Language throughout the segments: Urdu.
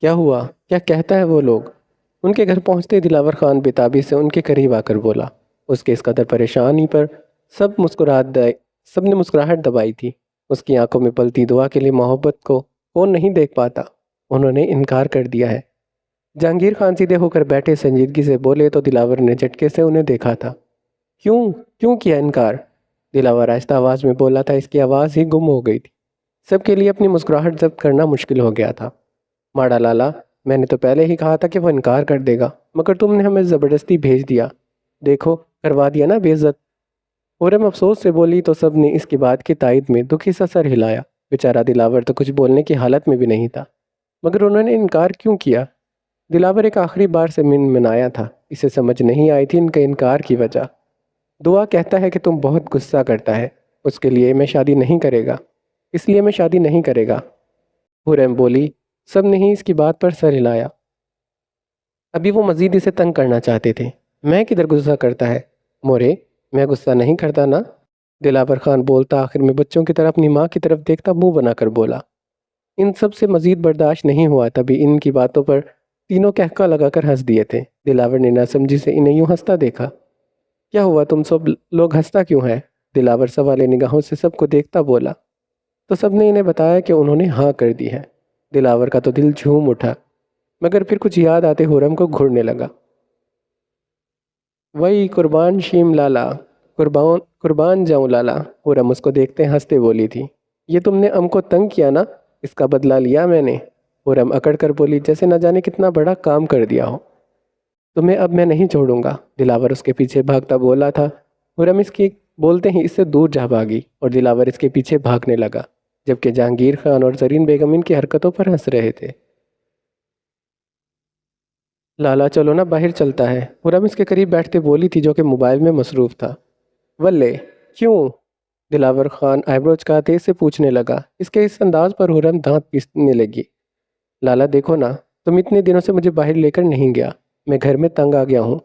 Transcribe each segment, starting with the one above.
کیا ہوا؟ کیا کہتا ہے وہ لوگ؟ ان کے گھر پہنچتے دلاور خان بےتابی سے ان کے قریب آ کر بولا۔ اس کے اس قدر پریشانی پر سب نے مسکراہٹ دبائی تھی۔ اس کی آنکھوں میں پلتی دعا کے لیے محبت کو کون نہیں دیکھ پاتا؟ انہوں نے انکار کر دیا ہے۔ جہانگیر خان سیدھے ہو کر بیٹھے سنجیدگی سے بولے تو دلاور نے جھٹکے سے انہیں دیکھا تھا۔ کیوں کیا انکار؟ دلاور آہستہ آواز میں بولا تھا، اس کی آواز ہی گم ہو گئی تھی۔ سب کے لیے اپنی مسکراہٹ ضبط کرنا مشکل ہو گیا تھا۔ ماڑا لالا، میں نے تو پہلے ہی کہا تھا کہ وہ انکار کر دے گا، مگر تم نے ہمیں زبردستی بھیج دیا۔ دیکھو کروا دیا نا بے عزت۔ خرم افسوس سے بولی تو سب نے اس کی بات کی تائید میں دکھی سا سر ہلایا۔ بیچارہ دلاور تو کچھ بولنے کی حالت میں بھی نہیں تھا، مگر انہوں نے انکار کیوں کیا؟ دلاور ایک آخری بار سے منایا تھا، اسے سمجھ نہیں آئی تھی ان کے انکار کی وجہ۔ دعا کہتا ہے کہ تم بہت غصہ کرتا ہے، اس کے لیے میں شادی نہیں کرے گا، اس لیے میں شادی نہیں کرے گا۔ خرم بولی۔ سب نے ہی اس کی بات پر سر ہلایا۔ ابھی وہ مزید اسے تنگ کرنا چاہتے تھے۔ میں کدھر غصہ کرتا ہے؟ مورے، میں غصہ نہیں کرتا نا؟ دلاور خان بولتا آخر میں بچوں کی طرح اپنی ماں کی طرف دیکھتا منہ بنا کر بولا۔ ان سب سے مزید برداشت نہیں ہوا، تبھی ان کی باتوں پر تینوں کہکا لگا کر ہنس دیے تھے۔ دلاور نے نہ سمجھی سے انہیں یوں ہنستا دیکھا۔ کیا ہوا، تم سب لوگ ہنستا کیوں ہے؟ دلاور سوالے نگاہوں سے سب کو دیکھتا بولا۔ تو سب نے انہیں بتایا کہ انہوں نے ہاں کر دی ہے۔ دلاور کا تو دل جھوم اٹھا، مگر پھر کچھ یاد آتے خرم کو گھڑنے لگا۔ وہی قربان شیم لالا، قربان جاؤں لالا۔ خرم اس کو دیکھتے ہنستے بولی تھی۔ یہ تم نے ام کو تنگ کیا نا، اس کا بدلہ لیا میں نے۔ خرم اکڑ کر بولی، جیسے نہ جانے کتنا بڑا کام کر دیا ہو۔ تمہیں اب میں نہیں چھوڑوں گا، دلاور اس کے پیچھے بھاگتا بولا تھا۔ خرم اس کی بولتے ہی اس سے دور جا بھاگی اور دلاور اس کے پیچھے بھاگنے لگا، جبکہ جہانگیر خان اور زرین بیگم ان کی حرکتوں پر ہنس رہے تھے۔ لالا چلو نا، باہر چلتا ہے، خرم اس کے قریب بیٹھتے بولی تھی جو کہ موبائل میں مصروف تھا۔ ولے کیوں؟ دلاور خان آئیبرو چکاتے سے پوچھنے لگا۔ اس کے اس انداز پر خرم دانت پیسنے لگی۔ لالا دیکھو نا، تم اتنے دنوں سے مجھے باہر لے کر نہیں گیا، میں گھر میں تنگ آ گیا ہوں۔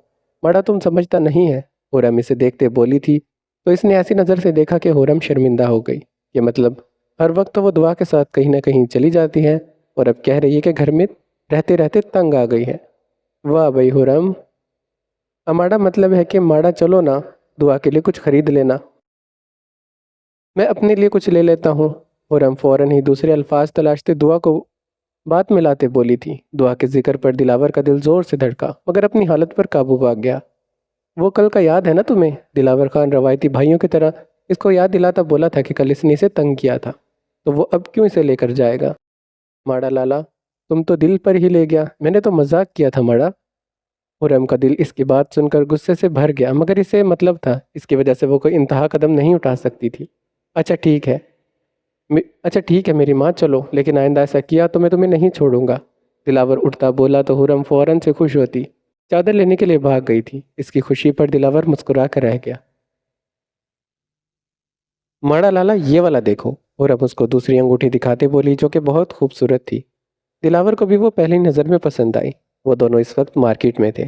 بڑا تم سمجھتا نہیں ہے، خرم اسے دیکھتے بولی تھی تو اس نے ایسی نظر سے دیکھا کہ خرم شرمندہ ہو گئی۔ یہ مطلب ہر وقت تو وہ دعا کے ساتھ کہیں نہ کہیں چلی جاتی ہے اور اب کہہ رہی ہے کہ گھر میں رہتے رہتے تنگ آ گئی ہے۔ واہ بھائی خرم، ہمارا مطلب ہے کہ ماڑا چلو نا، دعا کے لیے کچھ خرید لینا، میں اپنے لیے کچھ لے لیتا ہوں۔ خرم فوراً ہی دوسرے الفاظ تلاشتے دعا کو بات ملاتے بولی تھی۔ دعا کے ذکر پر دلاور کا دل زور سے دھڑکا، مگر اپنی حالت پر قابو پا گیا۔ وہ کل کا یاد ہے نا تمہیں؟ دلاور خان روایتی بھائیوں کی طرح اس کو یاد دلاتا بولا تھا کہ کل اس نے اسے تنگ کیا تھا، تو وہ اب کیوں اسے لے کر جائے گا؟ ماڑا لالا، تم تو دل پر ہی لے گیا، میں نے تو مذاق کیا تھا ماڑا۔ خرم کا دل اس کی بات سن کر غصے سے بھر گیا، مگر اسے مطلب تھا، اس کی وجہ سے وہ کوئی انتہا قدم نہیں اٹھا سکتی تھی۔ اچھا ٹھیک ہے میری ماں، چلو، لیکن آئندہ ایسا کیا تو میں تمہیں نہیں چھوڑوں گا۔ دلاور اٹھتا بولا تو خرم فوراً سے خوش ہوتی چادر لینے کے لیے بھاگ گئی تھی۔ اس کی خوشی پر دلاور مسکرا کر رہ گیا۔ ماڑا لالا، یہ والا دیکھو، خرم اس کو دوسری انگوٹھی دکھاتے بولی جو کہ بہت خوبصورت تھی۔ دلاور کو بھی وہ پہلی نظر میں پسند آئی۔ وہ دونوں اس وقت مارکیٹ میں تھے۔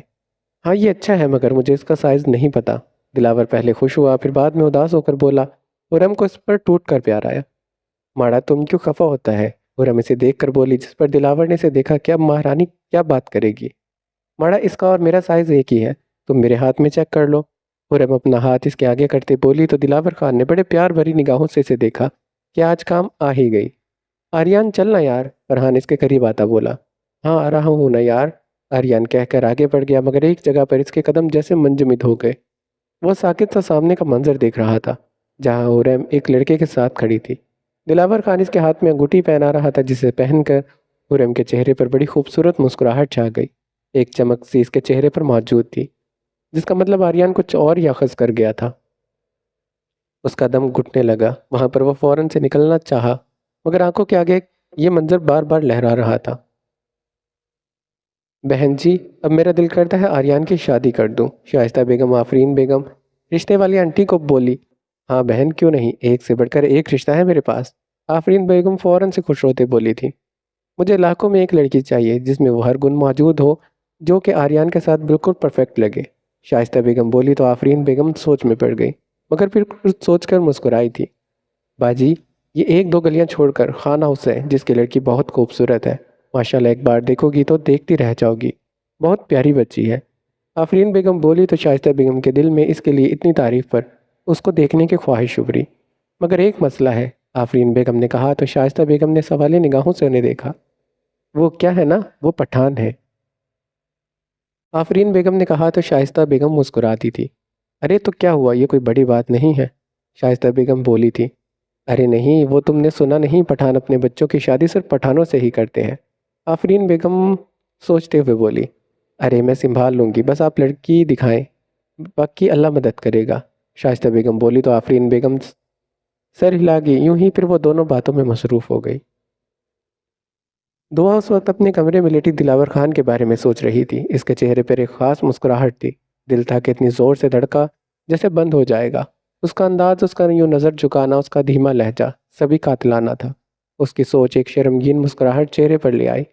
ہاں یہ اچھا ہے، مگر مجھے اس کا سائز نہیں پتا۔ دلاور پہلے خوش ہوا، پھر بعد میں اداس ہو کر بولا۔ خرم کو اس پر ٹوٹ کر پیار آیا۔ ماڑا تم کیوں خفا ہوتا ہے؟ خرم اسے دیکھ کر بولی، جس پر دلاور نے اسے دیکھا کہ اب مہارانی کیا بات کرے گی۔ ماڑا اس کا اور میرا سائز ایک ہی ہے، تم میرے ہاتھ میں چیک کر لو۔ خرم اپنا ہاتھ اس کے آگے کرتے بولی تو دلاور خان نے بڑے پیار بھری نگاہوں سے اسے دیکھا کہ آج کام آ ہی گئی۔ آریان چلنا یار، فرحان اس کے قریب آتا بولا۔ ہاں آ رہا ہوں نا یار، آریان کہہ کر آگے بڑھ گیا، مگر ایک جگہ پر اس کے قدم جیسے منجمد ہو گئے۔ وہ ساکت سا سامنے کا منظر دیکھ رہا تھا، جہاں خرم ایک لڑکے کے ساتھ کھڑی تھی۔ دلاور خان اس کے ہاتھ میں انگوٹھی پہنا رہا تھا، جسے پہن کر خرم کے چہرے پر بڑی خوبصورت مسکراہٹ چھا گئی۔ ایک چمک سی اس کے چہرے پر موجود تھی، جس کا مطلب آریان کچھ اور ہی اخذ کر گیا تھا۔ اس کا دم گھٹنے لگا، وہاں پر وہ فوراً سے نکلنا چاہا، مگر آنکھوں کے آگے یہ منظر بار بار لہرا رہا تھا۔ بہن جی، اب میرا دل کرتا ہے آریان کی شادی کر دوں۔ شائستہ بیگم آفرین بیگم رشتے والی آنٹی کو بولی۔ ہاں بہن، کیوں نہیں، ایک سے بڑھ کر ایک رشتہ ہے میرے پاس۔ آفرین بیگم فوراً سے خوش ہوتے بولی تھی۔ مجھے لاکھوں میں ایک لڑکی چاہیے جس میں وہ ہر گن موجود ہو جو کہ آریان کے ساتھ بالکل پرفیکٹ لگے۔ شائستہ بیگم بولی تو آفرین بیگم سوچ میں پڑ گئی، مگر پھر کچھ سوچ کر مسکرائی تھی۔ باجی، یہ ایک دو گلیاں چھوڑ کر خان ہاؤس ہے جس کی لڑکی بہت خوبصورت ہے، ماشاءاللہ ایک بار دیکھو گی تو دیکھتی رہ جاؤ گی، بہت پیاری بچی ہے۔ آفرین بیگم بولی تو شائستہ بیگم کے دل میں اس کے لیے اتنی تعریف پر اس کو دیکھنے کی خواہش ابھری۔ مگر ایک مسئلہ ہے، آفرین بیگم نے کہا تو شائستہ بیگم نے سوالی نگاہوں سے انہیں دیکھا۔ وہ کیا ہے نا، وہ پٹھان ہے۔ آفرین بیگم نے کہا تو شائستہ بیگم مسکراتی تھی۔ ارے تو کیا ہوا، یہ کوئی بڑی بات نہیں ہے، شائستہ بیگم بولی تھی۔ ارے نہیں، وہ تم نے سنا نہیں، پٹھان اپنے بچوں کی شادی صرف پٹھانوں سے ہی کرتے ہیں۔ آفرین بیگم سوچتے ہوئے بولی، ارے میں سنبھال لوں گی، بس آپ لڑکی دکھائیں، باقی اللہ مدد کرے گا، شائستہ بیگم بولی تو آفرین بیگم سر ہلا گئی۔ یوں ہی پھر وہ دونوں باتوں میں مصروف ہو گئی۔ دعا اس وقت اپنے کمرے میں لیٹی دلاور خان کے بارے میں سوچ رہی تھی۔ اس کے چہرے پر ایک خاص مسکراہٹ تھی، دل تھا کہ اتنی زور سے دھڑکا جیسے بند ہو جائے گا۔ اس کا انداز، اس کا یوں نظر جھکانا، اس کا دھیما لہجہ سبھی قاتلانہ تھا۔ اس کی سوچ ایک شرمگین مسکراہٹ چہرے پر لے آئی۔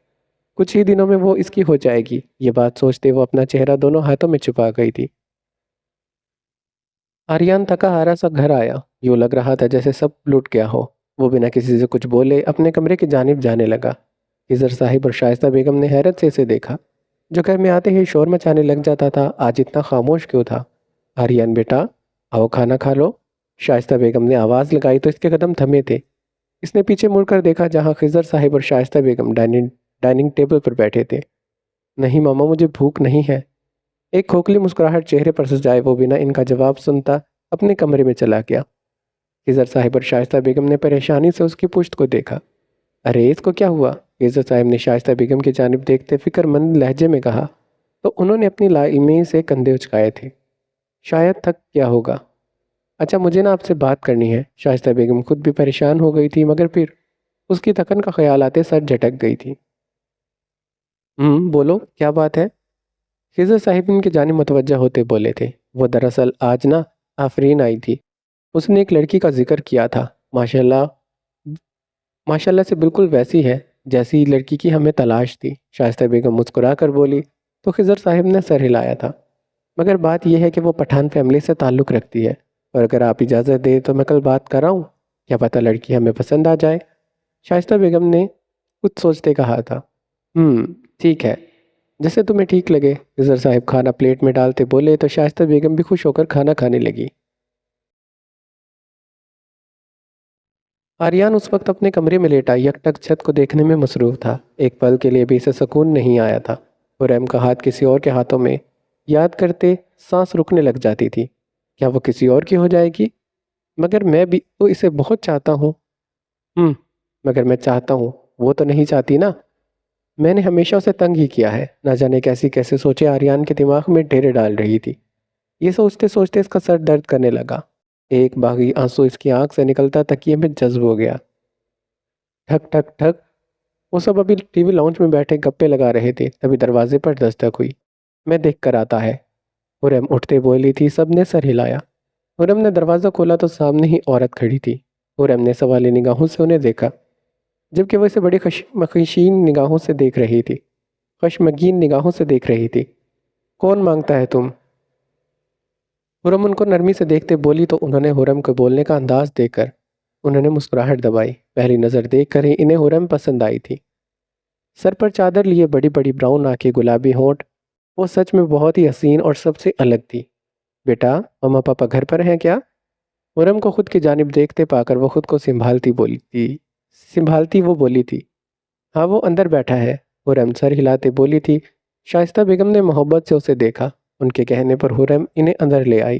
کچھ ہی دنوں میں وہ اس کی ہو جائے گی، یہ بات سوچتے وہ اپنا چہرہ دونوں ہاتھوں میں چھپا گئی تھی۔ آریان تھکا ہارا سا گھر آیا، یوں لگ رہا تھا جیسے سب لٹ گیا ہو۔ وہ بنا کسی سے کچھ بولے اپنے کمرے کی جانب جانے لگا۔ خضر صاحب اور شائستہ بیگم نے حیرت سے اسے دیکھا، جو گھر میں آتے ہی شور مچانے لگ جاتا تھا، آج اتنا خاموش کیوں تھا؟ آریان بیٹا، آؤ کھانا کھا لو، شائستہ بیگم نے آواز لگائی تو اس کے قدم تھمے تھے۔ اس نے پیچھے مڑ کر دیکھا جہاں خضر صاحب اور شائستہ بیگم ڈائننگ ٹیبل پر بیٹھے تھے۔ نہیں ماما، مجھے بھوک نہیں ہے، ایک کھوکھلی مسکراہٹ چہرے پر سجائے وہ بنا ان کا جواب سنتا اپنے کمرے میں چلا گیا۔ خضر صاحب اور شائستہ بیگم نے پریشانی سے اس کی پشت کو دیکھا۔ ارے اس کو کیا ہوا؟ خضر صاحب نے شائستہ بیگم کی جانب دیکھتے فکر مند لہجے میں کہا تو انہوں نے اپنی لا علمی سے کندھے اچکائے تھے۔ شاید تھک کیا ہوگا۔ اچھا مجھے نا آپ سے بات کرنی ہے۔ شائستہ بیگم خود بھی پریشان ہو گئی تھی، مگر پھر اس کی تھکن کا خیال آتے سر جھٹک گئی تھی۔ بولو کیا بات ہے؟ خضر صاحب ان کی جانب متوجہ ہوتے بولے تھے۔ وہ دراصل آج نا آفرین آئی تھی، اس نے ایک لڑکی کا ذکر کیا تھا، ماشاءاللہ سے بالکل ویسی ہے جیسی لڑکی کی ہمیں تلاش تھی۔ شائستہ بیگم مسکرا کر بولی تو خضر صاحب نے سر ہلایا تھا۔ مگر بات یہ ہے کہ وہ پٹھان فیملی سے تعلق رکھتی ہے، اور اگر آپ اجازت دیں تو میں کل بات کر آؤں، کیا پتہ لڑکی ہمیں پسند آ جائے، شائستہ بیگم نے کچھ سوچتے کہا تھا۔ ٹھیک ہے، جیسے تمہیں ٹھیک لگے، خضر صاحب کھانا پلیٹ میں ڈالتے بولے تو شائستہ بیگم بھی خوش ہو کر کھانا کھانے لگی۔ آریان اس وقت اپنے کمرے میں لیٹا یک ٹک چھت کو دیکھنے میں مصروف تھا۔ ایک پل کے لیے بھی اسے سکون نہیں آیا تھا۔ حریم کا ہاتھ کسی اور کے ہاتھوں میں یاد کرتے سانس رکنے لگ جاتی تھی۔ کیا وہ کسی اور کی ہو جائے گی؟ مگر میں بھی تو اسے بہت چاہتا ہوں۔ مگر میں چاہتا ہوں، وہ تو نہیں چاہتی نا۔ میں نے ہمیشہ اسے تنگ ہی کیا ہے، نہ جانے کیسی کیسے سوچے آریان کے دماغ میں ڈھیرے ڈال رہی تھی۔ یہ سوچتے سوچتے اس کا سر درد کرنے لگا۔ ایک باغی آنسو اس کی آنکھ سے نکلتا تکیے میں جذب ہو گیا۔ ٹھک ٹھک ٹھک، وہ سب ابھی ٹی وی لاؤنج میں بیٹھے گپے لگا رہے تھے، تبھی دروازے پر دستک ہوئی۔ میں دیکھ کر آتا ہے، حریم اٹھتے بولی تھی۔ سب نے سر ہلایا۔ حریم نے دروازہ کھولا تو سامنے ہی عورت کھڑی تھی۔ حریم نے سوالی نگاہوں سے انہیں دیکھا، جبکہ وہ اسے بڑی خشمگین نگاہوں سے دیکھ رہی تھی۔ کون مانگتا ہے تم؟ حریم ان کو نرمی سے دیکھتے بولی تو انہوں نے حریم کو بولنے کا انداز دیکھ کر انہوں نے مسکراہٹ دبائی۔ پہلی نظر دیکھ کر ہی انہیں حریم پسند آئی تھی۔ سر پر چادر لیے بڑی بڑی براؤن آنکھیں، گلابی ہونٹ، وہ سچ میں بہت ہی حسین اور سب سے الگ تھی۔ بیٹا، ماما پاپا گھر پر ہیں کیا؟ حریم کو خود کی جانب دیکھتے پا کر وہ خود کو سنبھالتی وہ بولی تھی۔ ہاں وہ اندر بیٹھا ہے، حریم سر ہلاتے بولی تھی۔ شائستہ بیگم نے محبت سے اسے دیکھا، ان کے کہنے پر حریم انہیں اندر لے آئی۔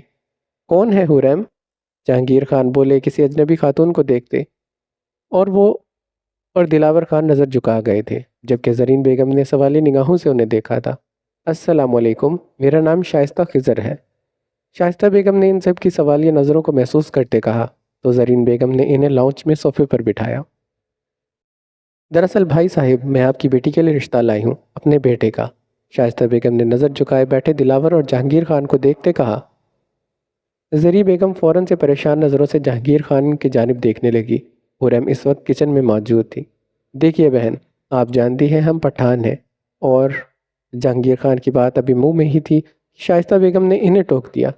کون ہے حریم؟ جہانگیر خان بولے کسی اجنبی خاتون کو دیکھتے، اور دلاور خان نظر جھکا گئے تھے، جبکہ زرین بیگم نے سوالی نگاہوں سے انہیں دیکھا تھا۔ السلام علیکم، میرا نام شائستہ خضر ہے، شائستہ بیگم نے ان سب کی سوالیہ نظروں کو محسوس کرتے کہا تو زرین بیگم نے انہیں لاؤنج میں صوفے پر بٹھایا۔ دراصل بھائی صاحب، میں آپ کی بیٹی کے لیے رشتہ لائی ہوں، اپنے بیٹے کا، شائستہ بیگم نے نظر جھکائے بیٹھے دلاور اور جہانگیر خان کو دیکھتے کہا۔ زری بیگم فوراً سے پریشان نظروں سے جہانگیر خان کی جانب دیکھنے لگی۔ حریم اس وقت کچن میں موجود تھی۔ دیکھیے بہن، آپ جانتی ہیں ہم پٹھان ہیں، اور جہانگیر خان کی بات ابھی منہ میں ہی تھی، شائستہ بیگم نے انہیں ٹوک دیا۔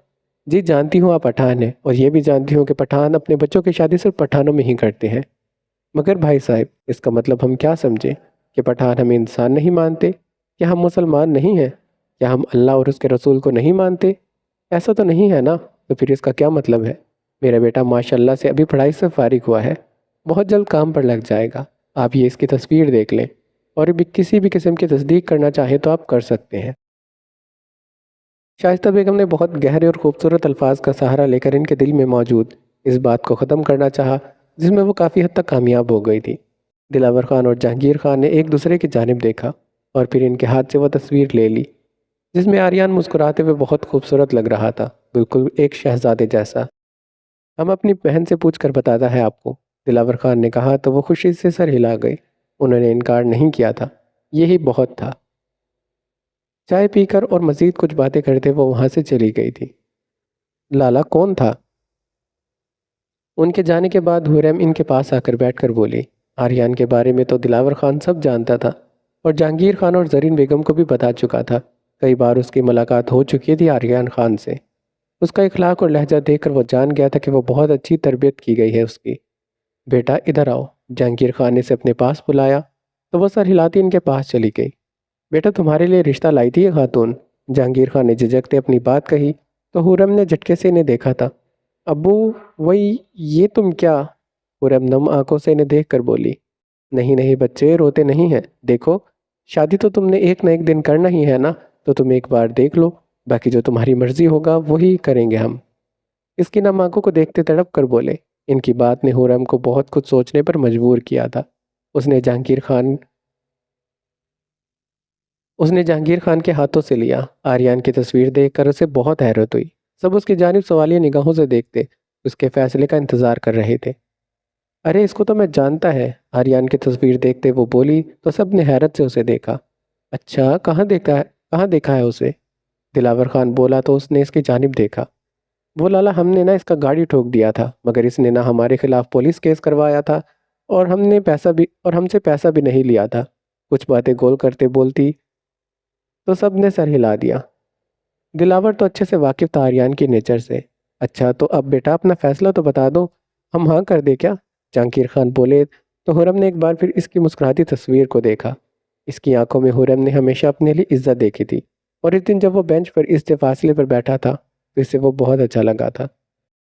جی جانتی ہوں آپ پٹھان ہیں، اور یہ بھی جانتی ہوں کہ پٹھان اپنے بچوں کی شادی صرف پٹھانوں میں ہی کرتے ہیں، مگر بھائی صاحب اس کا مطلب ہم کیا سمجھیں؟ کہ پٹھان ہمیں انسان نہیں مانتے؟ کیا ہم مسلمان نہیں ہیں؟ کیا ہم اللہ اور اس کے رسول کو نہیں مانتے؟ ایسا تو نہیں ہے نا؟ تو پھر اس کا کیا مطلب ہے؟ میرا بیٹا ماشاء اللہ سے ابھی پڑھائی سے فارغ ہوا ہے، بہت جلد کام پر لگ جائے گا۔ آپ یہ اس کی تصویر دیکھ لیں، اور بھی کسی بھی قسم کی تصدیق کرنا چاہیں تو آپ کر سکتے ہیں۔ شائستہ بیگم نے بہت گہرے اور خوبصورت الفاظ کا سہارا لے کر ان کے دل میں موجود اس بات کو ختم کرنا چاہا جس میں وہ کافی حد تک کامیاب ہو گئی تھی۔ دلاور خان اور جہانگیر خان نے ایک دوسرے کی جانب دیکھا اور پھر ان کے ہاتھ سے وہ تصویر لے لی جس میں آریان مسکراتے ہوئے بہت خوبصورت لگ رہا تھا، بالکل ایک شہزادے جیسا۔ ہم اپنی بہن سے پوچھ کر بتاتا ہے آپ کو، دلاور خان نے کہا تو وہ خوشی سے سر ہلا گئے۔ انہوں نے انکار نہیں کیا تھا، یہی بہت تھا۔ چائے پی کر اور مزید کچھ باتیں کرتے وہ وہاں سے چلی گئی تھی۔ لالا کون تھا؟ ان کے جانے کے بعد حوریم ان کے پاس آ کر بیٹھ کر بولی، آریان کے بارے میں تو دلاور خان سب جانتا تھا اور جہانگیر خان اور زرین بیگم کو بھی بتا چکا تھا۔ کئی بار اس کی ملاقات ہو چکی تھی آریان خان سے۔ اس کا اخلاق اور لہجہ دیکھ کر وہ جان گیا تھا کہ وہ بہت اچھی تربیت کی گئی ہے اس کی۔ بیٹا ادھر آؤ، جہانگیر خان نے اسے اپنے پاس بلایا تو وہ سر ہلاتی ان کے پاس چلی گئی۔ بیٹا تمہارے لیے رشتہ لائی تھی یہ خاتون، جہانگیر خان نے جھجکتے اپنی بات کہی تو حورم نے جھٹکے سے انہیں دیکھا تھا۔ ابو وہی یہ تم کیا؟ حورم نم آنکھوں سے انہیں دیکھ کر بولی، نہیں نہیں بچے روتے نہیں ہیں، دیکھو شادی تو تم نے ایک نہ ایک دن کرنا ہی ہے نا، تو تم ایک بار دیکھ لو، باقی جو تمہاری مرضی ہوگا وہی کریں گے ہم۔ اس کی نم آنکھوں کو دیکھتے تڑپ کر بولے۔ ان کی بات نے حورم کو بہت کچھ سوچنے پر مجبور کیا تھا۔ اس نے جہانگیر خان کے ہاتھوں سے لیا۔ آریان کی تصویر دیکھ کر اسے بہت حیرت ہوئی۔ سب اس کی جانب سوالیہ نگاہوں سے دیکھتے اس کے فیصلے کا انتظار کر رہے تھے۔ ارے اس کو تو میں جانتا ہے، آریان کی تصویر دیکھتے وہ بولی تو سب نے حیرت سے اسے دیکھا۔ اچھا کہاں دیکھا ہے اسے؟ دلاور خان بولا تو اس نے اس کی جانب دیکھا۔ وہ لالا ہم نے اس کا گاڑی ٹھوک دیا تھا، مگر اس نے ہمارے خلاف پولیس کیس کروایا تھا اور ہم سے پیسہ بھی نہیں لیا تھا۔ کچھ باتیں گول کرتے بولتی تو سب نے سر ہلا دیا۔ دلاور تو اچھے سے واقف تھا آریان کی نیچر سے۔ اچھا تو اب بیٹا اپنا فیصلہ تو بتا دو، ہم ہاں کر دے کیا؟ جہانگیر خان بولے تو حورم نے ایک بار پھر اس کی مسکراتی تصویر کو دیکھا۔ اس کی آنکھوں میں حورم نے ہمیشہ اپنے لیے عزت دیکھی تھی، اور اس دن جب وہ بینچ پر اس فاصلے پر بیٹھا تھا تو اسے وہ بہت اچھا لگا تھا۔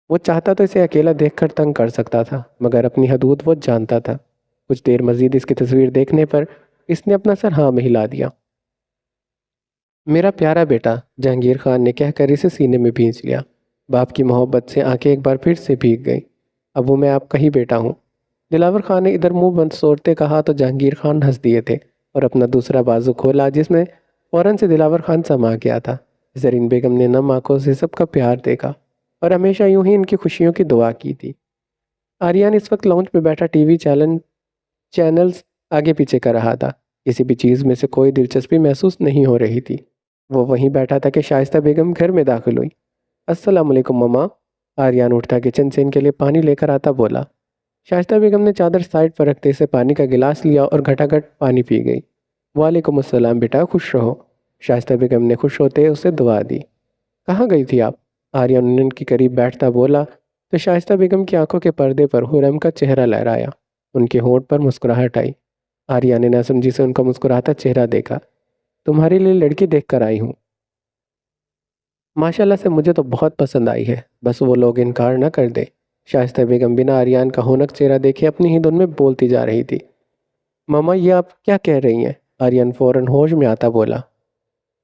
وہ چاہتا تو اسے اکیلا دیکھ کر تنگ کر سکتا تھا، مگر اپنی حدود وہ جانتا تھا۔ کچھ دیر مزید اس کی تصویر دیکھنے پر اس نے اپنا سر ہاں میں ہلا دیا۔ میرا پیارا بیٹا، جہانگیر خان نے کہہ کر اسے سینے میں بھینچ لیا۔ باپ کی محبت سے آنکھیں ایک بار پھر سے بھیگ گئیں۔ ابو میں آپ کا ہی بیٹا ہوں، دلاور خان نے ادھر منہ بند سوڑتے کہا تو جہانگیر خان ہنس دیے تھے اور اپنا دوسرا بازو کھولا جس میں فوراً سے دلاور خان سما گیا تھا۔ زرین بیگم نے نم آنکھوں سے سب کا پیار دیکھا اور ہمیشہ یوں ہی ان کی خوشیوں کی دعا کی تھی۔ آریان اس وقت لاؤنج پہ بیٹھا ٹی وی چینلز آگے پیچھے کر رہا تھا۔ کسی بھی چیز میں سے کوئی دلچسپی محسوس نہیں ہو رہی تھی۔ وہ وہیں بیٹھا تھا کہ شائستہ بیگم گھر میں داخل ہوئی۔ السلام علیکم مما۔ آریان اٹھتا کچن سے ان کے لیے پانی لے کر آتا بولا۔ شائستہ بیگم نے چادر سائڈ پر رکھتے سے پانی کا گلاس لیا اور گھٹا گھٹ پانی پی گئی۔ وعلیکم السلام بیٹا، خوش رہو۔ شائستہ بیگم نے خوش ہوتے اسے دعا دی۔ کہاں گئی تھی آپ؟ آریان ان کے قریب بیٹھتا بولا تو شائستہ بیگم کی آنکھوں کے پردے پر حورم کا چہرہ لہرایا۔ ان کے ہونٹ پر مسکراہٹ آئی۔ آریان نے ناسمجھی سے ان کا مسکراتا چہرہ دیکھا۔ تمہارے لیے لڑکی دیکھ کر آئی ہوں، ماشاءاللہ سے مجھے تو بہت پسند آئی ہے، بس وہ لوگ انکار نہ کر دے۔ شائستہ بیگم بنا آریان کا ہونک چہرہ دیکھے اپنی ہی دھن میں بولتی جا رہی تھی۔ ماما یہ آپ کیا کہہ رہی ہیں؟ آریان فوراً ہوش میں آتا بولا۔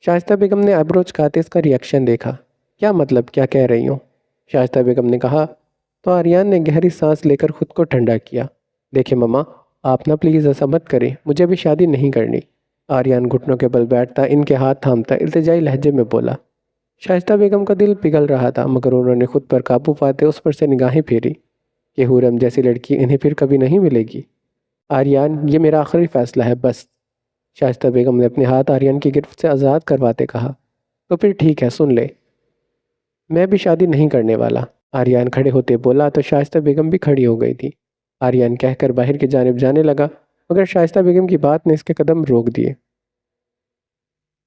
شائستہ بیگم نے آئبرو چکاتے اس کا ریاکشن دیکھا۔ کیا مطلب کیا کہہ رہی ہوں؟ شائستہ بیگم نے کہا تو آریان نے گہری سانس لے کر خود کو ٹھنڈا کیا۔ دیکھیں ماما، آپ نہ پلیز ایسا مت کریں، مجھے ابھی شادی نہیں کرنی۔ آریان گھٹنوں کے بل بیٹھتا ان کے ہاتھ تھامتا التجائی لہجے میں بولا۔ شائستہ بیگم کا دل پگھل رہا تھا، مگر انہوں نے خود پر قابو پاتے اس پر سے نگاہیں پھیری کہ حورم جیسی لڑکی انہیں پھر کبھی نہیں ملے گی۔ آریان یہ میرا آخری فیصلہ ہے بس۔ شائستہ بیگم نے اپنے ہاتھ آریان کی گرفت سے آزاد کرواتے کہا۔ تو پھر ٹھیک ہے، سن لے، میں بھی شادی نہیں کرنے والا۔ آریان کھڑے ہوتے بولا تو شائستہ بیگم بھی کھڑی ہو گئی تھی۔ آریان کہہ کر باہر کی جانب جانے لگا، مگر شائستہ بیگم کی بات نے اس کے قدم روک دیے۔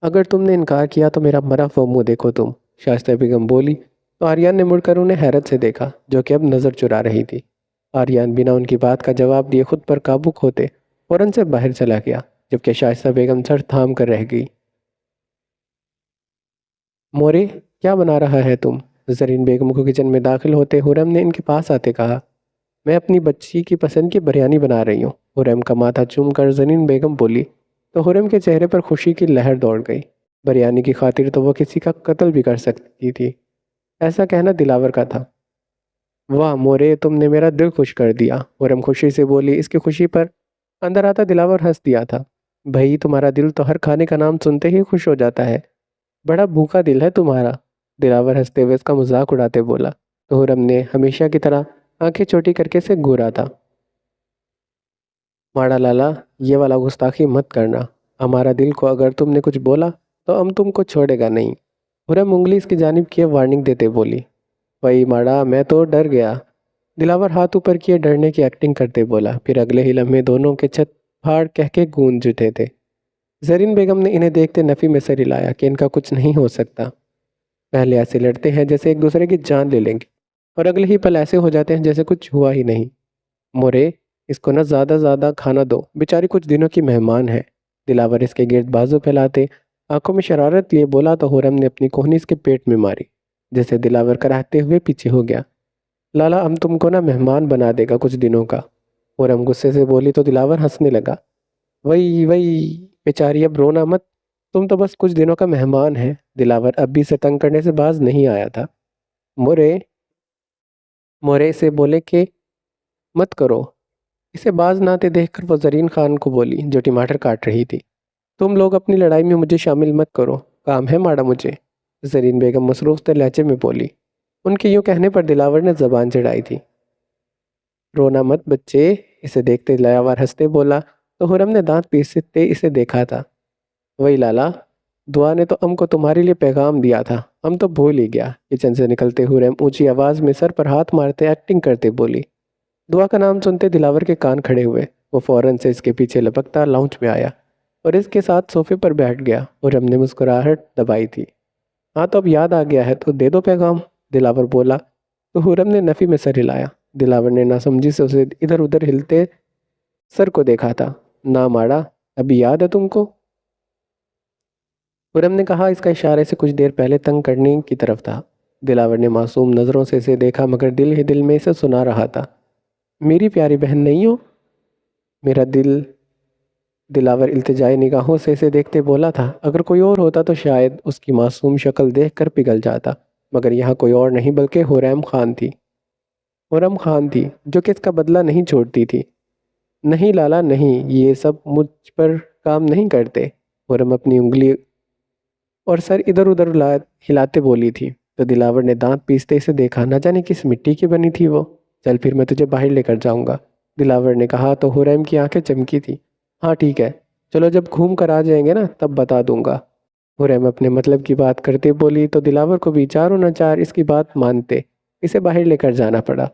اگر تم نے انکار کیا تو میرا مرا ہوا منہ دیکھو تم، شائستہ بیگم بولی تو آریان نے مڑ کر انہیں حیرت سے دیکھا جو کہ اب نظر چرا رہی تھی۔ آریان بنا ان کی بات کا جواب دیے خود پر قابو کھوتے فوراً سے باہر چلا گیا۔ جبکہ شائستہ بیگم سر تھام کر رہ گئی۔ مورے، کیا بنا رہا ہے تم؟ زرین بیگم کو کچن میں داخل ہوتے خرم نے ان کے پاس آتے کہا۔ میں اپنی بچی کی پسند کی بریانی بنا رہی ہوں، خرم کا ماتھا چوم کر زرین بیگم بولی تو خرم کے چہرے پر خوشی کی لہر دوڑ گئی۔ بریانی کی خاطر تو وہ کسی کا قتل بھی کر سکتی تھی، ایسا کہنا دلاور کا تھا۔ واہ مورے، تم نے میرا دل خوش کر دیا، خرم خوشی سے بولی۔ اس کی خوشی پر اندر آتا دلاور ہنس دیا تھا۔ بھائی، تمہارا دل تو ہر کھانے کا نام سنتے ہی خوش ہو جاتا ہے، بڑا بھوکا دل ہے تمہارا، دلاور ہنستے ہوئے اس کا مذاق اڑاتے بولا تو خرم نے ہمیشہ کی طرح آنکھیں چھوٹی کر کے اسے گھورا تھا۔ ماڑا لالا، یہ والا گستاخی مت کرنا، ہمارا دل کو اگر تم نے کچھ بولا تو ہم تم کو چھوڑے گا نہیں، خرم انگلی اس کی جانب کیے وارننگ دیتے بولی۔ وہی ماڑا، میں تو ڈر گیا، دلاور ہاتھ اوپر کیے ڈرنے کی ایکٹنگ کرتے بولا۔ پھر اگلے ہی لمحے دونوں کے چھت پھاڑ کہہ کے گونج اٹھے تھے۔ زرین بیگم نے انہیں دیکھتے نفی میں سر ہلایا کہ ان کا کچھ نہیں ہو سکتا، پہلے ایسے لڑتے ہیں جیسے ایک دوسرے کی جان لے لیں گے، اور اگلے ہی پل ایسے ہو جاتے ہیں جیسے کچھ ہوا ہی نہیں۔ مورے، اس کو نہ زیادہ کھانا دو، بیچاری کچھ دنوں کی مہمان ہے، دلاور اس کے گرد بازو پھیلاتے آنکھوں میں شرارت لیے بولا تو خرم نے اپنی کوہنی اس کے پیٹ میں ماری، جیسے دلاور کراہتے ہوئے پیچھے ہو گیا۔ لالا، ہم تم کو نہ مہمان بنا دے گا کچھ دنوں کا، خرم غصے سے بولی تو دلاور ہنسنے لگا۔ وہی بیچاری، اب رونا مت، تم تو بس کچھ دنوں کا مہمان ہے، دلاور اب بھی اسے تنگ کرنے سے باز نہیں آیا تھا۔ مورے سے بولے کہ مت کرو، اسے باز نہ آتے دیکھ کر وہ زرین خان کو بولی جو ٹماٹر کاٹ رہی تھی۔ تم لوگ اپنی لڑائی میں مجھے شامل مت کرو، کام ہے ماڑا مجھے، زرین بیگم مصروف تر لہجے میں بولی۔ ان کے یوں کہنے پر دلاور نے زبان چڑھائی تھی۔ رونا مت بچے، اسے دیکھتے دلاور ہنستے بولا تو خرم نے دانت پیستے اسے دیکھا تھا۔ وہی لالا، دعا نے تو کو تمہارے لیے پیغام دیا تھا، ہم تو بھول ہی گیا، کچن سے نکلتے خرم اونچی آواز میں سر پر ہاتھ مارتے ایکٹنگ کرتے بولی۔ دعا کا نام سنتے دلاور کے کان کھڑے ہوئے، وہ فوراً سے اس کے پیچھے لپکتا لاؤنج میں آیا اور اس کے ساتھ صوفے پر بیٹھ گیا۔ خرم نے مسکراہٹ دبائی تھی۔ ہاں تو اب یاد آ گیا ہے تو دے دو پیغام، دلاور بولا تو خرم نے نفی میں سر ہلایا۔ دلاور نے ناسمجھی سے اسے ادھر ادھر ہلتے سر کو دیکھا تھا۔ نا ماڑا، ابھی یاد ہے تم کو؟ خرم نے کہا، اس کا اشارے سے کچھ دیر پہلے تنگ کرنے کی طرف تھا۔ دلاور نے معصوم نظروں سے اسے دیکھا مگر دل ہی دل میں اسے سنا رہا تھا، میری پیاری بہن نہیں ہو میرا دل۔ دلاور التجائی نگاہوں سے اسے دیکھتے بولا تھا، اگر کوئی اور ہوتا تو شاید اس کی معصوم شکل دیکھ کر پگھل جاتا، مگر یہاں کوئی اور نہیں بلکہ خرم خان تھی۔ خرم خان تھی جو کہ اس کا بدلہ نہیں چھوڑتی تھی۔ نہیں لالا نہیں، یہ سب مجھ پر کام نہیں کرتے، خرم اپنی انگلی اور سر ادھر ادھر ہلاتے بولی تھی تو دلاور نے دانت پیستے اسے دیکھا، نہ جانے کس مٹی کی بنی تھی وہ۔ چل پھر میں تجھے باہر لے کر جاؤں گا، دلاور نے کہا تو خرم کی آنکھیں چمکی تھی۔ ہاں ٹھیک ہے، چلو جب گھوم کر آ جائیں گے نا تب بتا دوں گا، خرم اپنے مطلب کی بات کرتے بولی تو دلاور کو بھی چاروں نہ چار اس کی بات مانتے اسے باہر لے کر جانا پڑا۔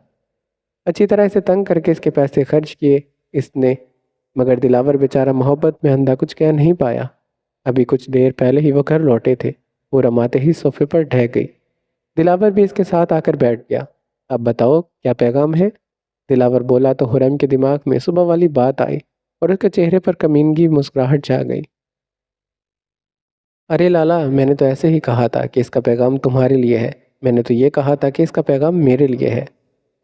اچھی طرح اسے تنگ کر کے اس کے پیسے خرچ کیے اس نے، مگر دلاور بیچارہ محبت میں اندھا کچھ کہہ نہیں پایا۔ ابھی کچھ دیر پہلے ہی وہ گھر لوٹے تھے، خرم آتے ہی صوفے پر ڈھہ گئی۔ دلاور بھی اس کے ساتھ آ کر بیٹھ گیا۔ اب بتاؤ کیا پیغام ہے، دلاور بولا تو خرم کے دماغ میں صبح والی بات آئی اور اس کے چہرے پر کمینگی مسکراہٹ چھا گئی۔ ارے لالا، میں نے تو ایسے ہی کہا تھا کہ اس کا پیغام تمہارے لیے ہے، میں نے تو یہ کہا تھا کہ اس کا پیغام میرے لیے ہے،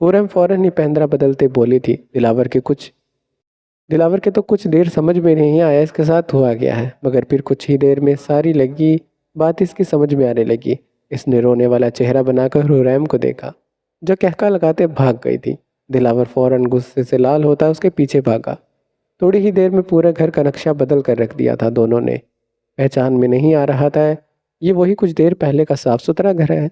خرم فوراً ہی پہندرا بدلتے بولی تھی۔ دلاور کے تو کچھ دیر سمجھ میں نہیں آیا اس کے ساتھ ہوا گیا ہے، مگر پھر کچھ ہی دیر میں ساری لگی بات اس کی سمجھ میں آنے لگی۔ اس نے رونے والا چہرہ بنا کر خرم کو دیکھا جو کہکا لگاتے بھاگ گئی تھی۔ دلاور فوراً غصے سے لال ہوتا اس کے پیچھے بھاگا۔ تھوڑی ہی دیر میں پورے گھر کا نقشہ بدل کر رکھ دیا تھا دونوں نے، پہچان میں نہیں آ رہا تھا یہ وہی کچھ دیر پہلے کا صاف ستھرا گھر ہے۔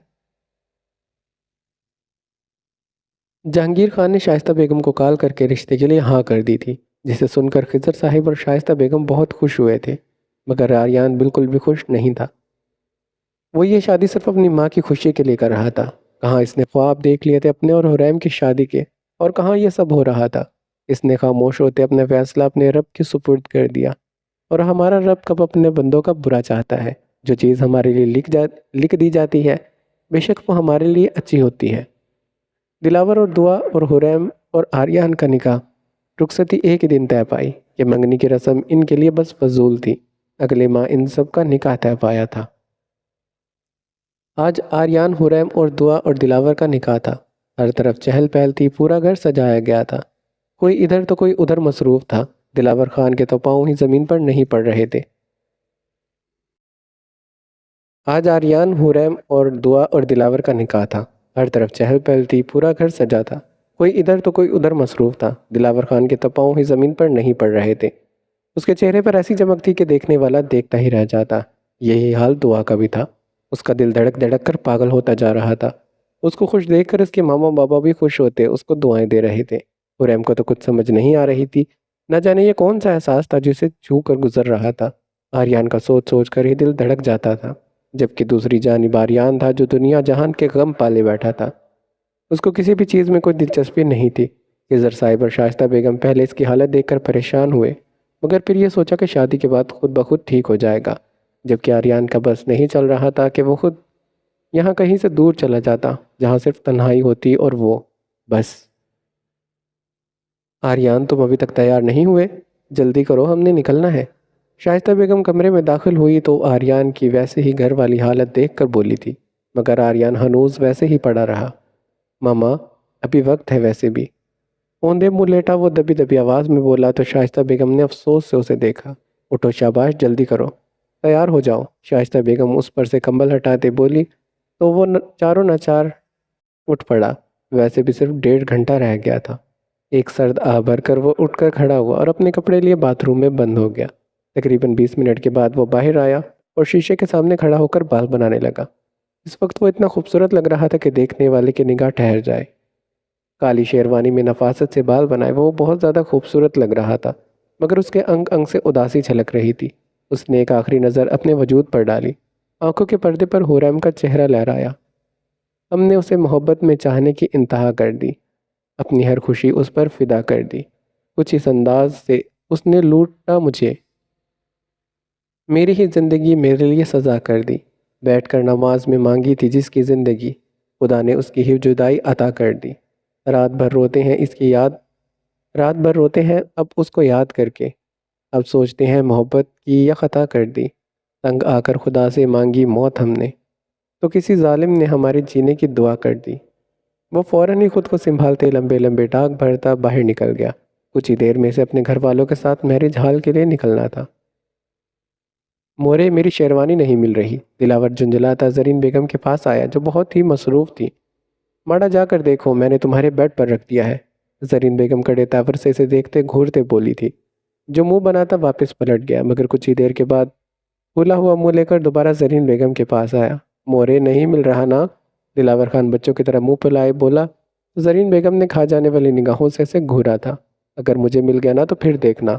جہانگیر خان نے شائستہ بیگم کو کال کر کے رشتے کے لیے ہاں کر دی تھی، جسے سن کر خضر صاحب اور شائستہ بیگم بہت خوش ہوئے تھے، مگر آریان بالکل بھی خوش نہیں تھا۔ وہ یہ شادی صرف اپنی ماں کی خوشی کے لیے کر رہا تھا، کہاں اس نے خواب دیکھ لیے تھے اپنے اور حریم کی شادی کے، اور کہاں یہ سب ہو رہا تھا۔ اس نے خاموش ہوتے اپنے فیصلہ اپنے رب کے سپرد کر دیا، اور ہمارا رب کب اپنے بندوں کا برا چاہتا ہے، جو چیز ہمارے لیے لکھ دی جاتی ہے بے شک وہ ہمارے لیے اچھی ہوتی ہے۔ دلاور اور دعا اور حریم اور آریان کا نکاح رخصتی ایک ہی دن طے پائی۔ کہ منگنی کی رسم ان کے لیے بس فضول تھی۔ اگلے ماہ ان سب کا نکاح طے پایا تھا۔ آج آریان، حریم اور دعا اور دلاور کا نکاح تھا۔ ہر طرف چہل پہل تھی، پورا گھر سجایا گیا تھا۔ کوئی ادھر تو کوئی ادھر مصروف تھا۔ دلاور خان کے تو پاؤں ہی زمین پر نہیں پڑ رہے تھے۔ آج آریان، حریم اور دعا اور دلاور کا نکاح تھا۔ ہر طرف چہل پہل تھی، پورا گھر سجا تھا۔ کوئی ادھر تو کوئی ادھر مصروف تھا۔ دلاور خان کے تو پاؤں ہی زمین پر نہیں پڑ رہے تھے۔ اس کے چہرے پر ایسی چمک تھی کہ دیکھنے والا دیکھتا ہی رہ جاتا۔ یہی حال دعا کا بھی تھا۔ اس کا دل دھڑک دھڑک کر پاگل ہوتا جا رہا تھا۔ اس کو خوش دیکھ کر اس کے ماما بابا بھی خوش ہوتے، اس کو دعائیں دے رہے تھے۔ حریم کو تو کچھ سمجھ نہیں آ رہی تھی۔ نہ جانے یہ کون سا احساس تھا جسے چھو کر گزر رہا تھا۔ آریان کا سوچ سوچ کر ہی دل دھڑک جاتا تھا، جبکہ دوسری جانب آریان تھا جو دنیا جہان کے غم پالے بیٹھا تھا۔ اس کو کسی بھی چیز میں کوئی دلچسپی نہیں تھی۔ خضر صاحب اور شائستہ بیگم پہلے اس کی حالت دیکھ کر پریشان ہوئے، مگر پھر یہ سوچا کہ شادی کے بعد خود بخود ٹھیک ہو جائے گا، جبکہ آریان کا بس نہیں چل رہا تھا کہ وہ خود یہاں کہیں سے دور چلا جاتا جہاں صرف تنہائی ہوتی اور وہ بس۔ آریان، تم ابھی تک تیار نہیں ہوئے؟ جلدی کرو، ہم نے نکلنا ہے۔ شائستہ بیگم کمرے میں داخل ہوئی تو آریان کی ویسے ہی گھر والی حالت دیکھ کر بولی تھی، مگر آریان ہنوز ویسے ہی پڑا رہا۔ ماما، ابھی وقت ہے ویسے بھی۔ اوندے منہ لیٹا وہ دبی دبی آواز میں بولا تو شائستہ بیگم نے افسوس سے اسے دیکھا۔ اٹھو شاباش، جلدی کرو، تیار ہو جاؤ۔ شائستہ بیگم اس پر سے کمبل ہٹاتے بولی تو وہ چاروں ناچار اٹھ پڑا۔ ویسے بھی صرف 1.5 گھنٹہ رہ گیا تھا۔ ایک سرد آہ بھر کر وہ اٹھ کر کھڑا ہوا اور اپنے کپڑے لیے باتھ روم میں بند ہو گیا۔ تقریباً 20 منٹ کے بعد وہ باہر آیا اور شیشے کے سامنے کھڑا ہو کر بال بنانے لگا۔ اس وقت وہ اتنا خوبصورت لگ رہا تھا کہ دیکھنے والے کی نگاہ ٹھہر جائے۔ کالی شیروانی میں نفاست سے بال بنائے وہ بہت زیادہ خوبصورت لگ رہا تھا، مگر اس کے انگ انگ سے اداسی چھلک رہی تھی۔ اس نے ایک آخری نظر اپنے وجود پر ڈالی۔ آنکھوں کے پردے پر حریم کا چہرہ لہرایا۔ ہم نے اسے محبت میں چاہنے کی انتہا کر دی، اپنی ہر خوشی اس پر فدا کر دی۔ کچھ اس انداز سے اس نے لوٹا مجھے، میری ہی زندگی میرے لیے سزا کر دی۔ بیٹھ کر نماز میں مانگی تھی جس کی زندگی، خدا نے اس کی ہی جدائی عطا کر دی۔ رات بھر روتے ہیں اس کی یاد، رات بھر روتے ہیں اب اس کو یاد کر کے، اب سوچتے ہیں محبت کی یا خطا کر دی۔ تنگ آ کر خدا سے مانگی موت ہم نے، تو کسی ظالم نے ہمارے جینے کی دعا کر دی۔ وہ فوراً ہی خود کو سنبھالتے لمبے لمبے ڈاک بھرتا باہر نکل گیا۔ کچھ ہی دیر میں سے اپنے گھر والوں کے ساتھ میرج ہال کے لیے نکلنا تھا۔ مورے، میری شیروانی نہیں مل رہی۔ دلاور جھنجھلاتا زرین بیگم کے پاس آیا جو بہت ہی مصروف تھی۔ ماڑا جا کر دیکھو، میں نے تمہارے بیڈ پر رکھ دیا ہے۔ زرین بیگم کڑے تاور سے اسے دیکھتے گھورتے بولی تھی، جو منہ بناتا واپس پلٹ گیا، مگر کچھ ہی دیر کے بعد پھولا ہوا منہ لے کر دوبارہ زرین بیگم کے پاس آیا۔ مورے، نہیں مل رہا نا؟ دلاور خان بچوں کی طرح منہ پھلائے بولا۔ زرین بیگم نے کھا جانے والی نگاہوں سے اسے گھورا تھا۔ اگر مجھے مل گیا نا تو پھر دیکھنا۔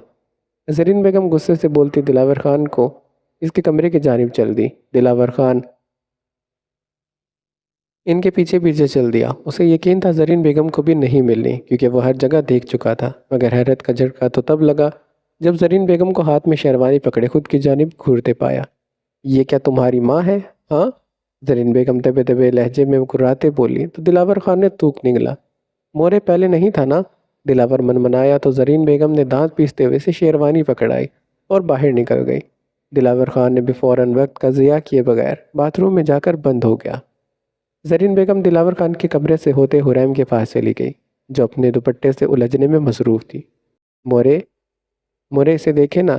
زرین بیگم غصے سے بولتی دلاور خان کو اس کے کمرے کی جانب چل دی۔ دلاور خان ان کے پیچھے پیچھے چل دیا۔ اسے یقین تھا زرین بیگم کو بھی نہیں ملنی، کیونکہ وہ ہر جگہ دیکھ چکا تھا، مگر حیرت کا جھٹکا تو تب لگا جب زرین بیگم کو ہاتھ میں شیروانی پکڑے خود کی جانب گھورتے پایا۔ یہ کیا تمہاری ماں ہے؟ ہاں؟ زرین بیگم دبے دبے لہجے میں گراتے بولی تو دلاور خان نے تھوک نگلا۔ مورے، پہلے نہیں تھا نا؟ دلاور منمنایا تو زرین بیگم نے دانت پیستے ہوئے سے شیروانی پکڑائی اور باہر نکل گئی۔ دلاور خان نے بھی فوراً وقت کا ضیاع کیے بغیر باتھ روم میں جا کر بند ہو گیا۔ زرین بیگم دلاور خان کے کمرے سے ہوتے حریم کے پاس چلی گئی، جو اپنے دوپٹے سے الجھنے میں مصروف تھی۔ مورے، مورے اسے دیکھے نا،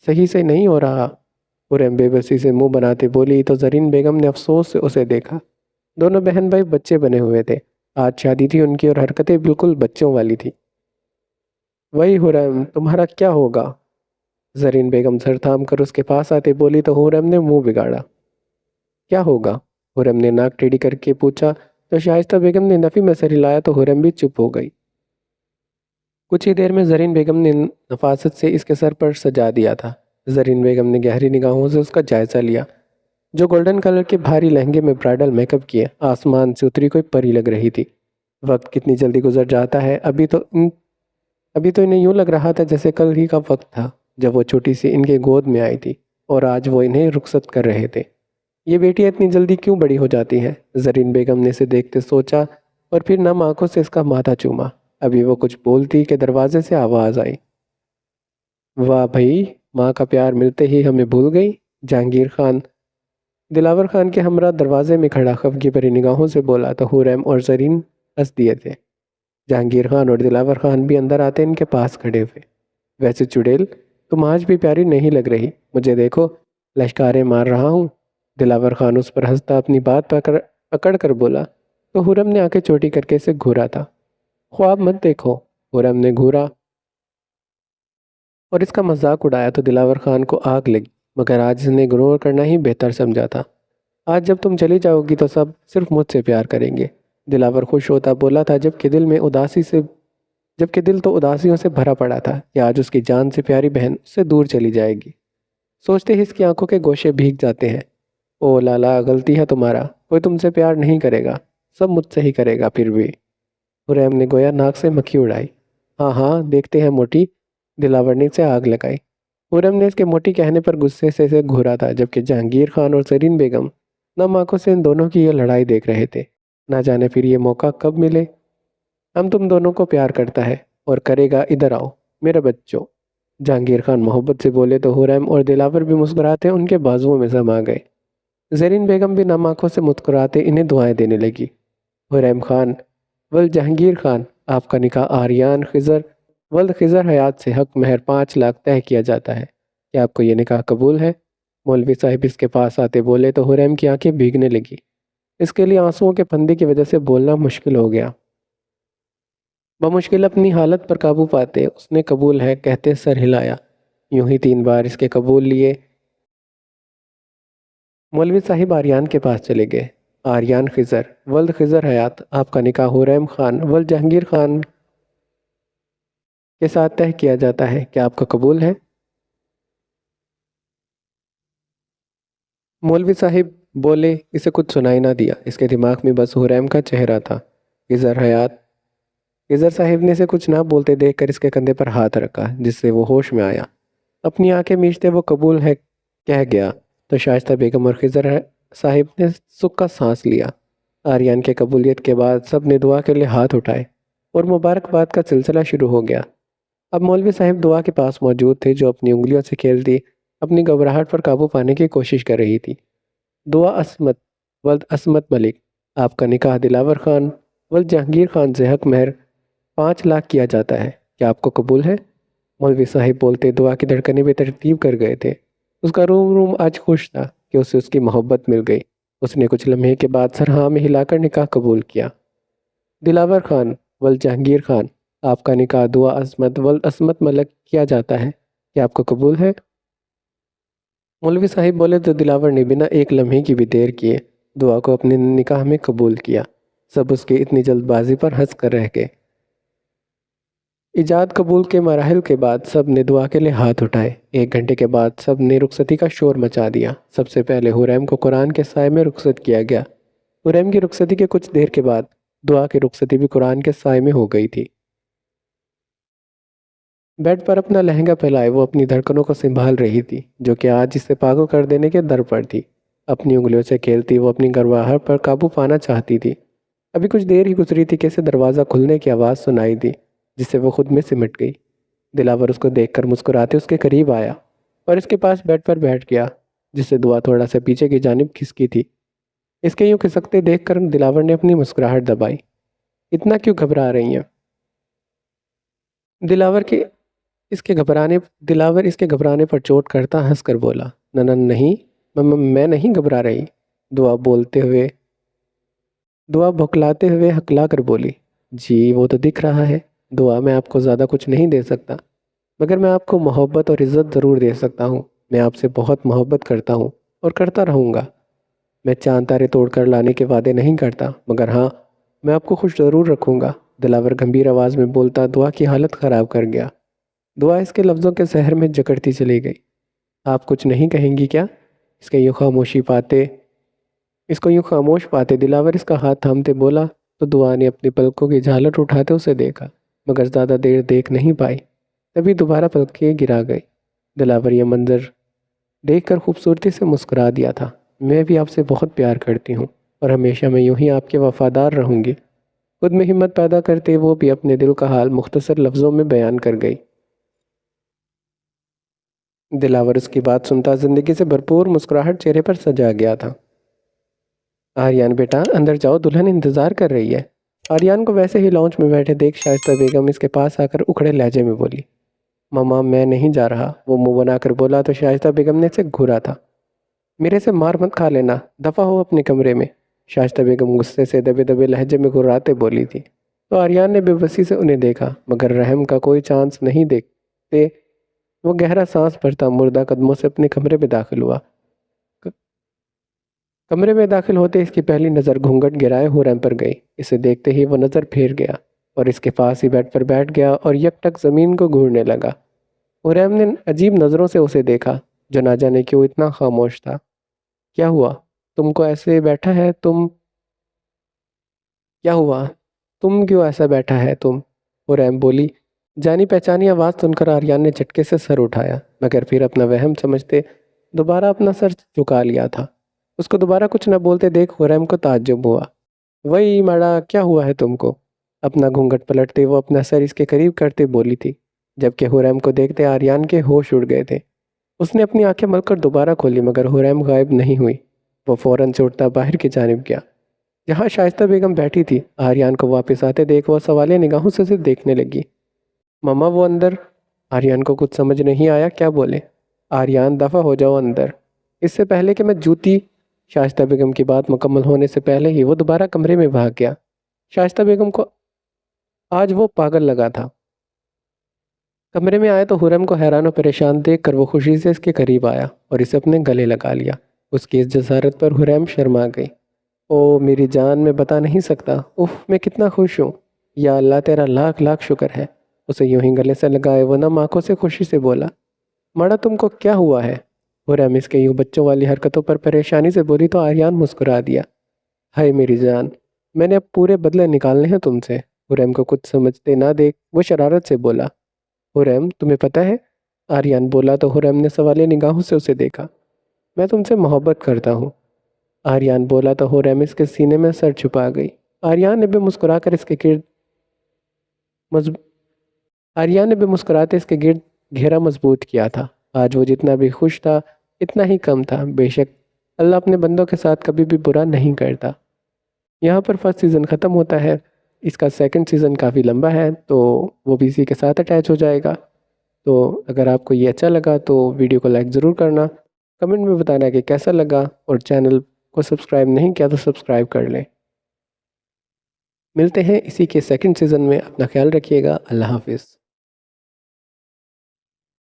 صحیح سے نہیں ہو رہا۔ حریم بے بسی سے منہ بناتے بولی تو زرین بیگم نے افسوس سے اسے دیکھا۔ دونوں بہن بھائی بچے بنے ہوئے تھے، آج شادی تھی ان کی اور حرکتیں بالکل بچوں والی تھی۔ وہی حریم، تمہارا کیا ہوگا؟ زرین بیگم سر تھام کر اس کے پاس آتے بولی تو حریم نے منہ بگاڑا۔ کیا ہوگا؟ حریم نے ناک ٹیڑھی کر کے پوچھا تو شائستہ بیگم نے نفی میں سر ہلایا تو حریم بھی چپ ہو گئی۔ کچھ ہی دیر میں زرین بیگم نے نفاست سے اس کے سر پر سجا دیا تھا۔ زرین بیگم نے گہری نگاہوں سے اس کا جائزہ لیا، جو گولڈن کلر کے بھاری لہنگے میں برائڈل میک اپ کیے آسمان سے اتری کوئی پری لگ رہی تھی۔ وقت کتنی جلدی گزر جاتا ہے، ابھی تو انہیں یوں لگ رہا تھا جیسے کل ہی کا وقت تھا جب وہ چھوٹی سی ان کے گود میں آئی تھی، اور آج وہ انہیں رخصت کر رہے تھے۔ یہ بیٹیاں اتنی جلدی کیوں بڑی ہو جاتی ہیں؟ زرین بیگم نے اسے دیکھتے سوچا اور پھر نم آنکھوں سے اس کا ماتھا چوما۔ ابھی وہ کچھ بولتی کہ دروازے سے آواز آئی۔ واہ بھائی، ماں کا پیار ملتے ہی ہمیں بھول گئی۔ جہانگیر خان دلاور خان کے ہمراہ دروازے میں کھڑا خفگی بھری نگاہوں سے بولا تو حوریم اور زرین ہنس دیے تھے۔ جہانگیر خان اور دلاور خان بھی اندر آتے ان کے پاس کھڑے ہوئے۔ ویسے چڑیل، تم آج بھی پیاری نہیں لگ رہی، مجھے دیکھو، لشکاریں مار رہا ہوں۔ دلاور خان اس پر ہنستا اپنی بات پکڑ کر بولا تو حورم نے آنکھیں چوٹی کر کے اسے گھورا تھا۔ خواب مت دیکھو، حورم نے گھورا اور اس کا مذاق اڑایا تو دلاور خان کو آگ لگی، مگر آج اس نے اگنور کرنا ہی بہتر سمجھا تھا۔ آج جب تم چلی جاؤ گی تو سب صرف مجھ سے پیار کریں گے۔ دلاور خوش ہوتا بولا تھا جبکہ دل تو اداسیوں سے بھرا پڑا تھا کہ آج اس کی جان سے پیاری بہن اس سے دور چلی جائے گی۔ سوچتے ہی اس کی آنکھوں کے گوشے بھیگ جاتے ہیں۔ او لالا، غلطی ہے تمہارا، کوئی تم سے پیار نہیں کرے گا، سب مجھ سے ہی کرے گا پھر بھی۔ حریم نے گویا ناک سے مکھی اڑائی۔ ہاں ہاں دیکھتے ہیں موٹی، دلاور نے اسے آگ لگائی۔ حریم نے اس کے موٹی کہنے پر غصے سے اسے گھورا تھا، جبکہ جہانگیر خان اور زرین بیگم نم آنکھوں سے ان دونوں کی یہ لڑائی دیکھ رہے تھے۔ نہ جانے پھر یہ موقع کب ملے۔ ہم تم دونوں کو پیار کرتا ہے اور کرے گا، ادھر آؤ میرے بچوں۔ جہانگیر خان محبت سے بولے تو حریم اور دلاور بھی مسکراتے ان کے بازوؤں میں سما گئے۔ زرین بیگم بھی نم آنکھوں سے مسکراتے انہیں دعائیں دینے لگی۔ حریم خان جہانگیر خان، آپ کا نکاح آریان خضر خضر حیات سے حق مہر 5 لاکھ طے کیا جاتا ہے۔ کیا آپ کو یہ نکاح قبول ہے؟ مولوی صاحب اس کے پاس آتے بولے تو حریم کی آنکھیں بھیگنے لگی۔ اس کے لیے آنسوؤں کے پھندے کی وجہ سے بولنا مشکل ہو گیا۔ بمشکل اپنی حالت پر قابو پاتے اس نے قبول ہے کہتے سر ہلایا۔ یوں ہی 3 بار اس کے قبول لیے مولوی صاحب آریان کے پاس چلے گئے۔ آریان خضر خضر حیات، آپ کا نکاح حریم خان جہانگیر خان کے ساتھ طے کیا جاتا ہے، کیا آپ کا قبول ہے؟ مولوی صاحب بولے، اسے کچھ سنائی نہ دیا، اس کے دماغ میں بس حریم کا چہرہ تھا۔ خضر حیات خضر صاحب نے اسے کچھ نہ بولتے دیکھ کر اس کے کندھے پر ہاتھ رکھا، جس سے وہ ہوش میں آیا۔ اپنی آنکھیں میچتے وہ قبول ہے کہہ گیا تو شائستہ بیگم اور خضر صاحب نے سکھ کا سانس لیا۔ آریان کے قبولیت کے بعد سب نے دعا کے لیے ہاتھ اٹھائے اور مبارکباد کا سلسلہ شروع ہو گیا۔ اب مولوی صاحب دعا کے پاس موجود تھے، جو اپنی انگلیوں سے کھیلتی اپنی گھبراہٹ پر قابو پانے کی کوشش کر رہی تھی۔ دعا عصمت عصمت ملک، آپ کا نکاح دلاور خان جہانگیر خان سے حق مہر 5 لاکھ کیا جاتا ہے، کیا آپ کو قبول ہے؟ مولوی صاحب بولتے دعا کی دھڑکنیں بھی ترتیب کر گئے تھے۔ اس کا روم روم آج خوش تھا کہ اسے اس کی محبت مل گئی۔ اس نے کچھ لمحے کے بعد سر ہاں میں ہلا کر نکاح قبول کیا۔ دلاور خان جہانگیر خان، آپ کا نکاح دعا عصمت عصمت ملک کیا جاتا ہے، کیا آپ کو قبول ہے؟ مولوی صاحب بولے تو دلاور نے بنا ایک لمحے کی بھی دیر کیے دعا کو اپنے نکاح میں قبول کیا۔ سب اس کی اتنی جلد بازی پر ہنس کر رہ گئے۔ ایجاد قبول کے مراحل کے بعد سب نے دعا کے لیے ہاتھ اٹھائے۔ 1 گھنٹے کے بعد سب نے رخصتی کا شور مچا دیا۔ سب سے پہلے حریم کو قرآن کے سائے میں رخصت کیا گیا۔ حریم کی رخصتی کے کچھ دیر کے بعد دعا کی رخصتی بھی قرآن کے سائے میں ہو گئی تھی۔ بیڈ پر اپنا لہنگا پھیلائے وہ اپنی دھڑکنوں کو سنبھال رہی تھی، جو کہ آج اسے پاگل کر دینے کے در پر تھی۔ اپنی انگلیوں سے کھیلتی وہ اپنی گھبراہٹ پر قابو پانا چاہتی تھی۔ ابھی کچھ دیر ہی گزری تھی کہ اسے دروازہ کھلنے کی آواز سنائی دی، جس سے وہ خود میں سمٹ گئی۔ دلاور اس کو دیکھ کر مسکراتے اس کے قریب آیا اور اس کے پاس بیڈ پر بیٹھ گیا، جس سے دعا تھوڑا سا پیچھے کی جانب کھسکی تھی۔ اس کے یوں کھسکتے دیکھ کر دلاور نے اپنی مسکراہٹ دبائی۔ اتنا کیوں گھبرا رہی ہیں؟ دلاور اس کے گھبرانے پر چوٹ کرتا ہنس کر بولا، نہیں، میں نہیں گھبرا رہی۔ دعا بھکلاتے ہوئے ہکلا کر بولی، جی وہ تو دکھ رہا ہے۔ دعا میں آپ کو زیادہ کچھ نہیں دے سکتا، مگر میں آپ کو محبت اور عزت ضرور دے سکتا ہوں۔ میں آپ سے بہت محبت کرتا ہوں اور کرتا رہوں گا۔ میں چاند تارے توڑ کر لانے کے وعدے نہیں کرتا، مگر ہاں، میں آپ کو خوش ضرور رکھوں گا۔ دلاور گمبھیر آواز میں بولتا دعا کی حالت خراب کر گیا۔ دعا اس کے لفظوں کے زہر میں جکڑتی چلی گئی۔ آپ کچھ نہیں کہیں گی کیا؟ اس کو یوں خاموش پاتے دلاور اس کا ہاتھ تھامتے بولا تو دعا نے اپنی پلکوں کی جھالٹ اٹھاتے اسے دیکھا، مگر زیادہ دیر دیکھ نہیں پائی، تبھی دوبارہ پلکیں گرا گئی۔ دلاور یہ منظر دیکھ کر خوبصورتی سے مسکرا دیا تھا۔ میں بھی آپ سے بہت پیار کرتی ہوں اور ہمیشہ میں یوں ہی آپ کے وفادار رہوں گی۔ خود میں ہمت پیدا کرتے وہ بھی اپنے دل کا حال مختصر لفظوں میں بیان کر گئی۔ دلاور اس کی بات سنتا زندگی سے بھرپور مسکراہٹ چہرے پر سجا گیا تھا۔ آریان بیٹا اندر جاؤ، دلہن انتظار کر رہی ہے۔ آریان کو ویسے ہی لاؤنج میں بیٹھے دیکھ شائستہ بیگم اس کے پاس آ کر اکھڑے لہجے میں بولی، ماما میں نہیں جا رہا۔ وہ منہ بنا کر بولا تو شائستہ بیگم نے اسے گھورا تھا۔ میرے سے مار مت کھا لینا، دفع ہو اپنے کمرے میں، شائستہ بیگم غصے سے دبے دبے لہجے میں گھراتے بولی تھی۔ تو آریان نے بے بسی سے انہیں دیکھا، مگر رحم کا کوئی چانس نہیں دیکھتے وہ گہرا سانس بھرتا مردہ قدموں سے اپنے کمرے میں داخل ہوا۔ کمرے میں داخل ہوتے اس کی پہلی نظر گھونگھٹ گرائے حریم پر گئی۔ اسے دیکھتے ہی وہ نظر پھیر گیا اور اس کے پاس ہی بیڈ پر بیٹھ گیا اور یک ٹک زمین کو گھورنے لگا۔ حریم نے عجیب نظروں سے اسے دیکھا، جو نہ جانے کیوں اتنا خاموش تھا۔ کیا ہوا؟ تم کو ایسے بیٹھا ہے تم؟ کیا ہوا؟ تم کیوں ایسا بیٹھا ہے تم؟ حریم بولی۔ جانی پہچانی آواز سن کر آریان نے جھٹکے سے سر اٹھایا، مگر پھر اپنا وہم سمجھتے دوبارہ اپنا سر جھکا لیا تھا۔ اس کو دوبارہ کچھ نہ بولتے دیکھ حریم کو تعجب ہوا۔ وہی ماڑا، کیا ہوا ہے تم کو؟ اپنا گھونگھٹ پلٹتے وہ اپنا سر اس کے قریب کرتے بولی تھی، جبکہ حریم کو دیکھتے آریان کے ہوش اڑ گئے تھے۔ اس نے اپنی آنکھیں مل کر دوبارہ کھولی، مگر حریم غائب نہیں ہوئی۔ وہ فوراً سے اٹھتا باہر کی جانب گیا، جہاں شائستہ بیگم بیٹھی تھی۔ آریان کو واپس آتے دیکھ وہ سوالیہ نگاہوں سے اسے دیکھنے لگی۔ ماما وہ اندر۔ آریان کو کچھ سمجھ نہیں آیا کیا بولے۔ آریان دفع ہو جاؤ اندر۔ اس سے پہلے کہ میں جوتی شائستہ بیگم کی بات مکمل ہونے سے پہلے ہی وہ دوبارہ کمرے میں بھاگ گیا۔ شائستہ بیگم کو آج وہ پاگل لگا تھا۔ کمرے میں آئے تو حرم کو حیران و پریشان دیکھ کر وہ خوشی سے اس کے قریب آیا اور اسے اپنے گلے لگا لیا۔ اس کی اس جسارت پر حرم شرما گئی۔ او میری جان، میں بتا نہیں سکتا، میں کتنا خوش ہوں۔ یا اللہ تیرا لاکھ لاکھ شکر ہے۔ اسے یوں ہی گلے سے لگائے وہ نم آنکھوں سے خوشی سے بولا، ماڑا تم کو کیا ہوا ہے؟ حرم اس کے یوں بچوں والی حرکتوں پر پریشانی سے بولی تو آریان مسکرا دیا۔ ہائے میری جان، میں نے اب پورے بدلے نکالنے ہیں تم سے۔ حرم کو کچھ سمجھتے نہ دیکھ وہ شرارت سے بولا، حرم تمہیں پتہ ہے؟ آریان بولا تو حرم نے سوالیہ نگاہوں سے اسے دیکھا۔ میں تم سے محبت کرتا ہوں۔ آریان بولا تو حرم اس کے سینے میں سر چھپا گئی۔ آریان نے بھی مسکراتے اس کے گرد گھیرا مضبوط کیا تھا۔ آج وہ جتنا بھی خوش تھا اتنا ہی کم تھا۔ بے شک اللہ اپنے بندوں کے ساتھ کبھی بھی برا نہیں کرتا۔ یہاں پر فرسٹ سیزن ختم ہوتا ہے۔ اس کا سیکنڈ سیزن کافی لمبا ہے تو وہ بھی اسی کے ساتھ اٹیچ ہو جائے گا۔ تو اگر آپ کو یہ اچھا لگا تو ویڈیو کو لائک ضرور کرنا، کمنٹ میں بتانا کہ کیسا لگا، اور چینل کو سبسکرائب نہیں کیا تو سبسکرائب کر لیں۔ ملتے ہیں اسی کے سیکنڈ سیزن میں، اپنا خیال رکھیے گا، اللہ حافظ۔